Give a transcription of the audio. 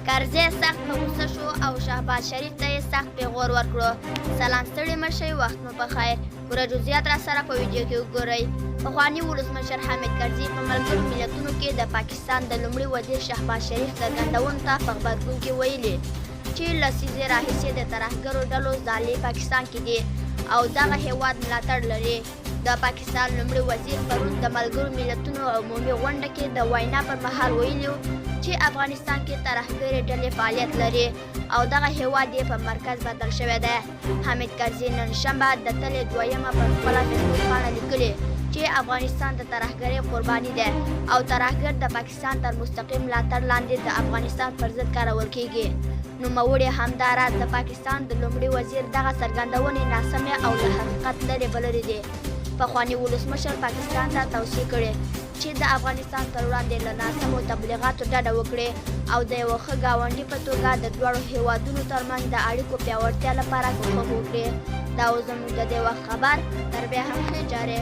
کرزی سخت په غوسه شو او شهباز شریف ته یې سخت پیغور ورکړو. سلام ستړي مه شئ، وخت مو په خیر. پوره جزئیات را سره په ویډیو کې وګورئ. پخواني ولسمشر حامد کرزي په ملګرو ملتونو کې د پاکستان د لومړي وزیر شهباز شریف څرګندونو ته په غبرګون کې ویلي چې لسیزې راهیسې د ترهګرو ډلو ځالې پاکستان کې دي او دغه هیواد ملاتړ لري. د پاکستان لومړي وزیر پرون د ملګرو ملتونو عمومي غونډه کې د وینا پر مهال ویلي چې افغانستان کې ترهګرې ډلې فعالیت لري او دغه هیواد یې په مرکز بدل شوی دی. حامد کرزي نن شنبه د تلې دویمه پر خپله فیسبوک پاڼه لیکلي چې افغانستان د ترهګرۍ قرباني دی او ترهګر د پاکستان تر مستقیم ملاتړ لاندې د افغانستان پر ضد کارول کیږي. نوموړي همداراز د پاکستان د لومړي وزیر دغه څرګندونې ناسمې او له حقیقت لرې بللې دي. پخواني ولسمشر پاکستان ته توصیه کړې چې د افغانستان پر وړاندې له ناسمو تبلیغاتو ډډه وکړي او د یوه ښه ګاونډي په توګه د دواړو هیوادونو ترمنځ د اړیکو پیاوړتیا لپاره کوښښ وکړي. دا و زموږ د دې وخت خبر، تر بیا هم ښه جاري.